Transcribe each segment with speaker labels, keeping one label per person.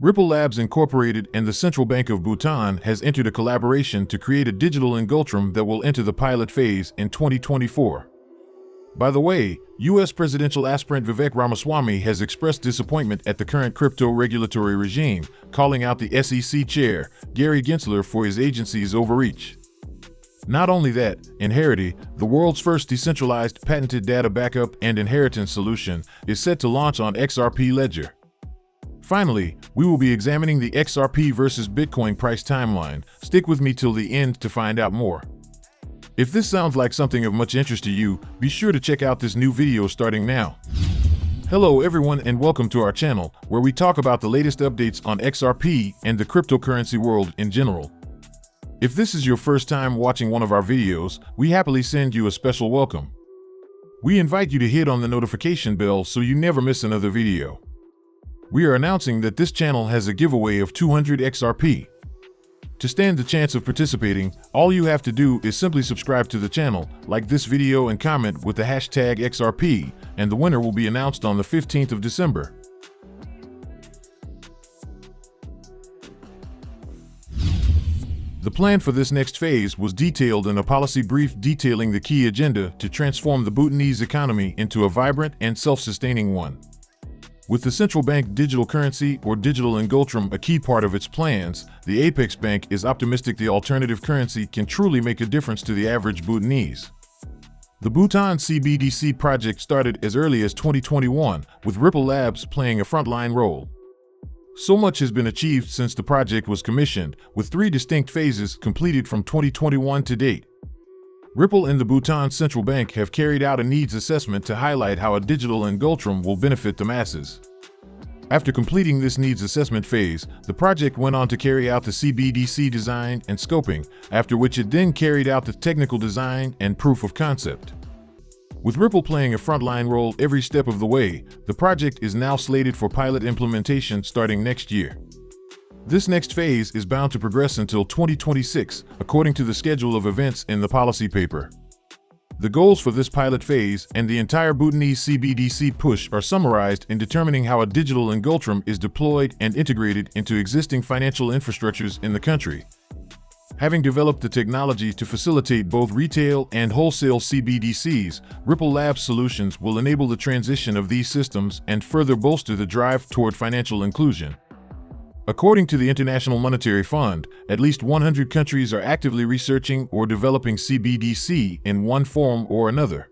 Speaker 1: Ripple Labs Inc. and the Central Bank of Bhutan has entered a collaboration to create a digital Ngultrum that will enter the pilot phase in 2024. By the way, U.S. presidential aspirant Vivek Ramaswamy has expressed disappointment at the current crypto regulatory regime, calling out the SEC chair, Gary Gensler, for his agency's overreach. Not only that, Inheriti, the world's first decentralized patented data backup and inheritance solution, is set to launch on XRP Ledger. Finally, we will be examining the XRP Vs Bitcoin price timeline. Stick with me till the end to find out more. If this sounds like something of much interest to you, be sure to check out this new video starting now. Hello everyone and welcome to our channel, where we talk about the latest updates on XRP and the cryptocurrency world in general. If this is your first time watching one of our videos, we happily send you a special welcome. We invite you to hit on the notification bell so you never miss another video. We are announcing that this channel has a giveaway of 200 XRP. To stand the chance of participating, all you have to do is simply subscribe to the channel, like this video and comment with the hashtag XRP, and the winner will be announced on the 15th of December. The plan for this next phase was detailed in a policy brief detailing the key agenda to transform the Bhutanese economy into a vibrant and self-sustaining one. With the central bank digital currency or Digital Ngultrum a key part of its plans, the Apex Bank is optimistic the alternative currency can truly make a difference to the average Bhutanese. The Bhutan CBDC project started as early as 2021, with Ripple Labs playing a frontline role. So much has been achieved since the project was commissioned, with 3 distinct phases completed from 2021 to date. Ripple and the Bhutan Central Bank have carried out a needs assessment to highlight how a digital Ngultrum will benefit the masses. After completing this needs assessment phase, the project went on to carry out the CBDC design and scoping, after which it then carried out the technical design and proof of concept. With Ripple playing a frontline role every step of the way, the project is now slated for pilot implementation starting next year. This next phase is bound to progress until 2026, according to the schedule of events in the policy paper. The goals for this pilot phase and the entire Bhutanese CBDC push are summarized in determining how a digital Ngultrum is deployed and integrated into existing financial infrastructures in the country. Having developed the technology to facilitate both retail and wholesale CBDCs, Ripple Labs solutions will enable the transition of these systems and further bolster the drive toward financial inclusion. According to the International Monetary Fund, at least 100 countries are actively researching or developing CBDC in one form or another.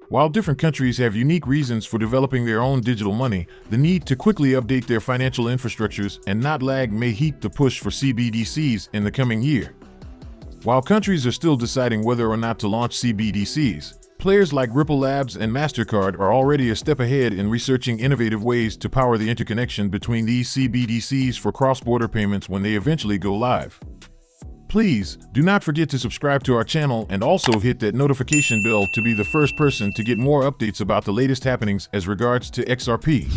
Speaker 1: While different countries have unique reasons for developing their own digital money, the need to quickly update their financial infrastructures and not lag may heat the push for CBDCs in the coming year. While countries are still deciding whether or not to launch CBDCs, players like Ripple Labs and MasterCard are already a step ahead in researching innovative ways to power the interconnection between these CBDCs for cross-border payments when they eventually go live. Please, do not forget to subscribe to our channel and also hit that notification bell to be the first person to get more updates about the latest happenings as regards to XRP.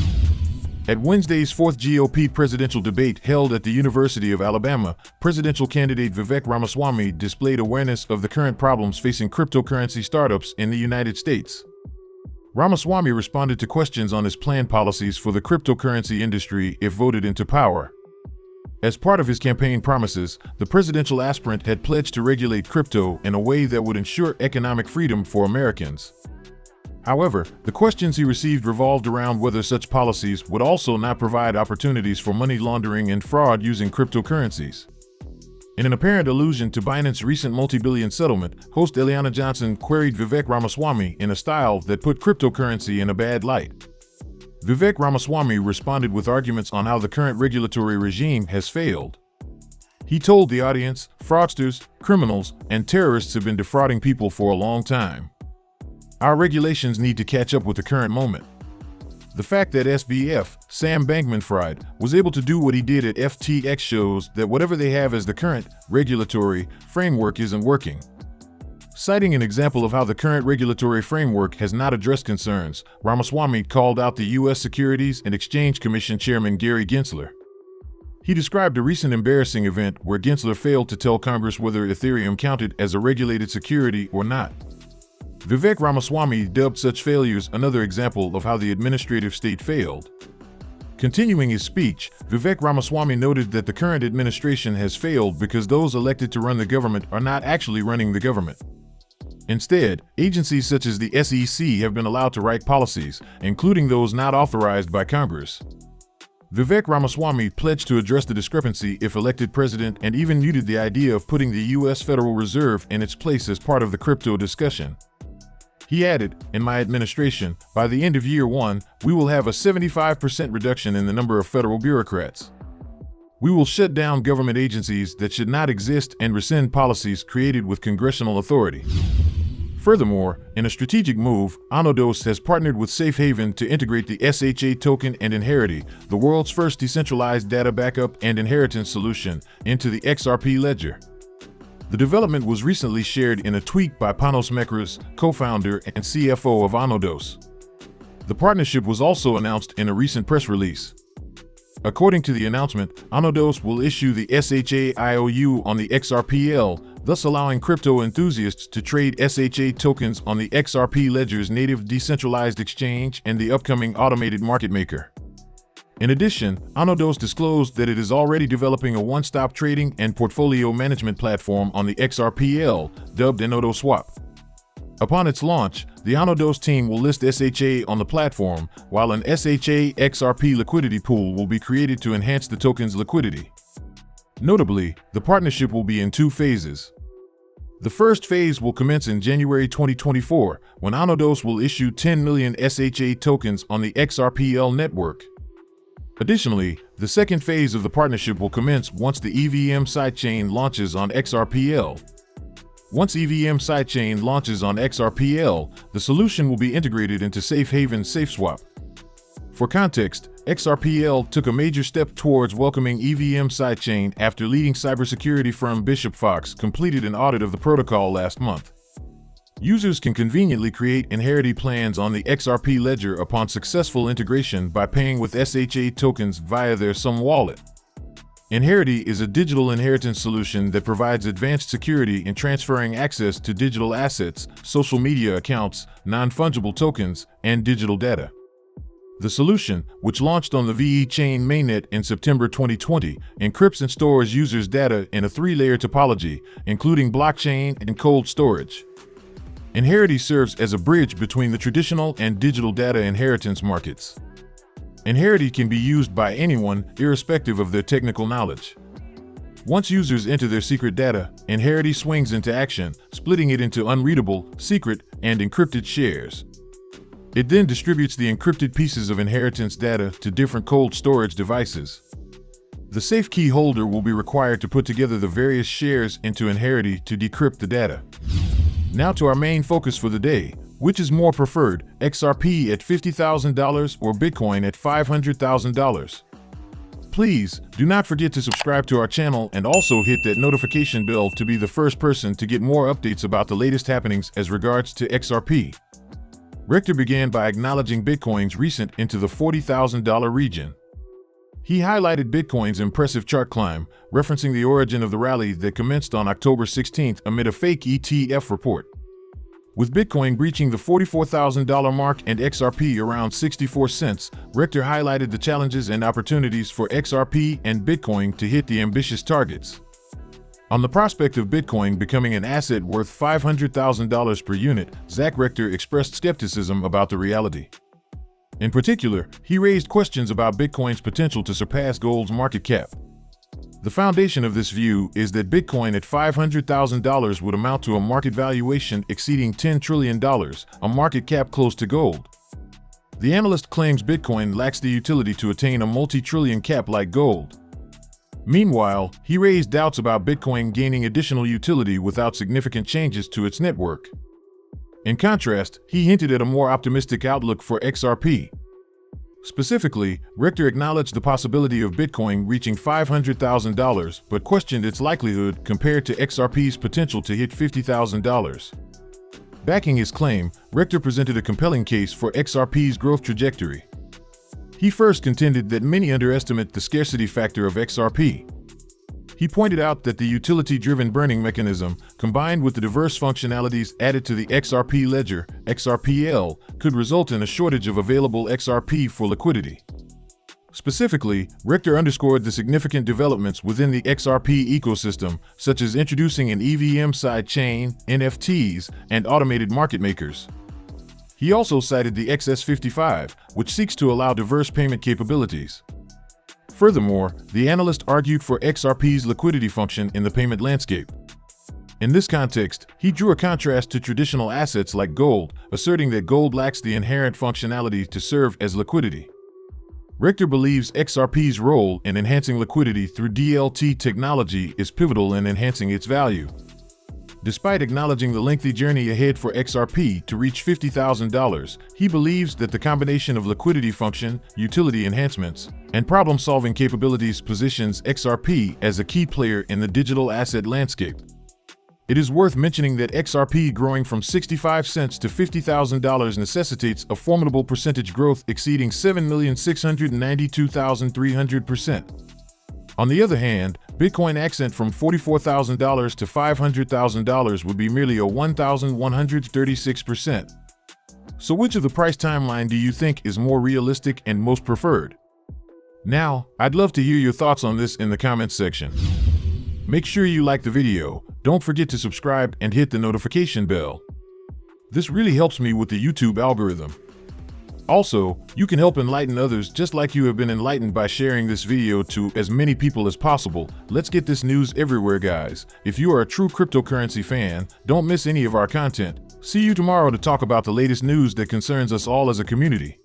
Speaker 1: At Wednesday's 4th GOP presidential debate held at the University of Alabama, presidential candidate Vivek Ramaswamy displayed awareness of the current problems facing cryptocurrency startups in the United States. Ramaswamy responded to questions on his planned policies for the cryptocurrency industry if voted into power. As part of his campaign promises, the presidential aspirant had pledged to regulate crypto in a way that would ensure economic freedom for Americans. However, the questions he received revolved around whether such policies would also not provide opportunities for money laundering and fraud using cryptocurrencies. In an apparent allusion to Binance's recent multi-billion settlement, host Eliana Johnson queried Vivek Ramaswamy in a style that put cryptocurrency in a bad light. Vivek Ramaswamy responded with arguments on how the current regulatory regime has failed. He told the audience, fraudsters, criminals, and terrorists have been defrauding people for a long time. Our regulations need to catch up with the current moment. The fact that SBF, Sam Bankman-Fried, was able to do what he did at FTX shows that whatever they have as the current regulatory framework isn't working. Citing an example of how the current regulatory framework has not addressed concerns, Ramaswamy called out the U.S. Securities and Exchange Commission Chairman Gary Gensler. He described a recent embarrassing event where Gensler failed to tell Congress whether Ethereum counted as a regulated security or not. Vivek Ramaswamy dubbed such failures another example of how the administrative state failed. Continuing his speech, Vivek Ramaswamy noted that the current administration has failed because those elected to run the government are not actually running the government. Instead, agencies such as the SEC have been allowed to write policies, including those not authorized by Congress. Vivek Ramaswamy pledged to address the discrepancy if elected president and even mooted the idea of putting the U.S. Federal Reserve in its place as part of the crypto discussion. He added, "In my administration, by the end of year one, we will have a 75% reduction in the number of federal bureaucrats. We will shut down government agencies that should not exist and rescind policies created with congressional authority." Furthermore, in a strategic move, Anodos has partnered with Safe Haven to integrate the SHA token and Inheriti, the world's first decentralized data backup and inheritance solution, into the XRP Ledger. The development was recently shared in a tweet by Panos Mekras, co-founder and CFO of Anodos. The partnership was also announced in a recent press release. According to the announcement, Anodos will issue the SHA IOU on the XRPL, thus allowing crypto enthusiasts to trade SHA tokens on the XRP Ledger's native decentralized exchange and the upcoming automated market maker. In addition, Anodos disclosed that it is already developing a one-stop trading and portfolio management platform on the XRPL, dubbed Anodos Swap. Upon its launch, the Anodos team will list SHA on the platform, while an SHA XRP liquidity pool will be created to enhance the token's liquidity. Notably, the partnership will be in two phases. The first phase will commence in January 2024, when Anodos will issue 10 million SHA tokens on the XRPL network. Additionally, the second phase of the partnership will commence once the EVM sidechain launches on XRPL. Once EVM sidechain launches on XRPL, the solution will be integrated into Safe Haven's SafeSwap. For context, XRPL took a major step towards welcoming EVM sidechain after leading cybersecurity firm Bishop Fox completed an audit of the protocol last month. Users can conveniently create Inheriti plans on the XRP Ledger upon successful integration by paying with SHA tokens via their Sum wallet. Inheriti is a digital inheritance solution that provides advanced security in transferring access to digital assets, social media accounts, non-fungible tokens, and digital data. The solution, which launched on the VE Chain mainnet in September 2020, encrypts and stores users' data in a three-layer topology, including blockchain and cold storage. Inheriti serves as a bridge between the traditional and digital data inheritance markets. Inheriti can be used by anyone, irrespective of their technical knowledge. Once users enter their secret data, Inheriti swings into action, splitting it into unreadable, secret, and encrypted shares. It then distributes the encrypted pieces of inheritance data to different cold storage devices. The safe key holder will be required to put together the various shares into Inheriti to decrypt the data. Now to our main focus for the day. Which is more preferred, XRP at $50,000 or Bitcoin at $500,000? Please, do not forget to subscribe to our channel and also hit that notification bell to be the first person to get more updates about the latest happenings as regards to XRP. Richter began by acknowledging Bitcoin's recent into the $40,000 region. He highlighted Bitcoin's impressive chart climb, referencing the origin of the rally that commenced on October 16th amid a fake ETF report. With Bitcoin breaching the $44,000 mark and XRP around 64 cents, Richter highlighted the challenges and opportunities for XRP and Bitcoin to hit the ambitious targets. On the prospect of Bitcoin becoming an asset worth $500,000 per unit, Zach Richter expressed skepticism about the reality. In particular, he raised questions about Bitcoin's potential to surpass gold's market cap. The foundation of this view is that Bitcoin at $500,000 would amount to a market valuation exceeding $10 trillion, a market cap close to gold. The analyst claims Bitcoin lacks the utility to attain a multi-trillion cap like gold. Meanwhile, he raised doubts about Bitcoin gaining additional utility without significant changes to its network. In contrast, he hinted at a more optimistic outlook for XRP. Specifically, Richter acknowledged the possibility of Bitcoin reaching $500,000 but questioned its likelihood compared to XRP's potential to hit $50,000. Backing his claim, Richter presented a compelling case for XRP's growth trajectory. He first contended that many underestimate the scarcity factor of XRP. He pointed out that the utility-driven burning mechanism, combined with the diverse functionalities added to the XRP Ledger, XRPL, could result in a shortage of available XRP for liquidity. Specifically, Richter underscored the significant developments within the XRP ecosystem, such as introducing an EVM sidechain, NFTs, and automated market makers. He also cited the XS55, which seeks to allow diverse payment capabilities. Furthermore, the analyst argued for XRP's liquidity function in the payment landscape. In this context, he drew a contrast to traditional assets like gold, asserting that gold lacks the inherent functionality to serve as liquidity. Richter believes XRP's role in enhancing liquidity through DLT technology is pivotal in enhancing its value. Despite acknowledging the lengthy journey ahead for XRP to reach $50,000, he believes that the combination of liquidity function, utility enhancements, and problem-solving capabilities positions XRP as a key player in the digital asset landscape. It is worth mentioning that XRP growing from 65 cents to $50,000 necessitates a formidable percentage growth exceeding 7,692,300%. On the other hand, Bitcoin ascent from $44,000 to $500,000 would be merely a 1,136%. So which of the price timeline do you think is more realistic and most preferred? Now, I'd love to hear your thoughts on this in the comments section. Make sure you like the video, don't forget to subscribe and hit the notification bell. This really helps me with the YouTube algorithm. Also, you can help enlighten others just like you have been enlightened by sharing this video to as many people as possible. Let's get this news everywhere, guys. If you are a true cryptocurrency fan, don't miss any of our content. See you tomorrow to talk about the latest news that concerns us all as a community.